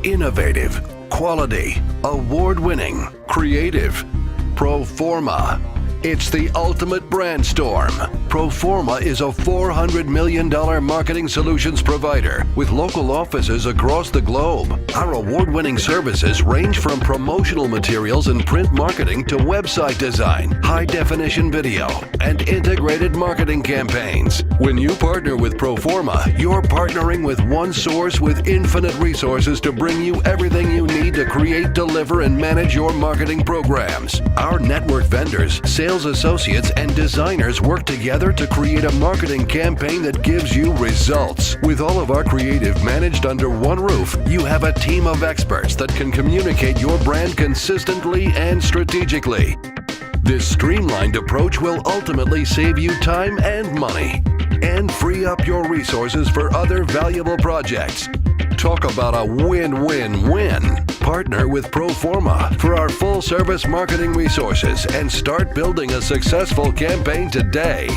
Innovative, quality, award-winning, creative. Proforma. It's the ultimate brand storm. Proforma is a $400 million marketing solutions provider with local offices across the globe. Our award-winning services range from promotional materials and print marketing to website design, high-definition video, and integrated marketing campaigns. When you partner with Proforma, you're partnering with one source with infinite resources to bring you everything you need to create, deliver, and manage your marketing programs. Our network vendors, sales associates, and designers work together to create a marketing campaign that gives you results. With all of our creative managed under one roof, you have a team of experts that can communicate your brand consistently and strategically. This streamlined approach will ultimately save you time and money and free up your resources for other valuable projects. Talk about a win-win-win. Partner with Proforma for our full-service marketing resources and start building a successful campaign today.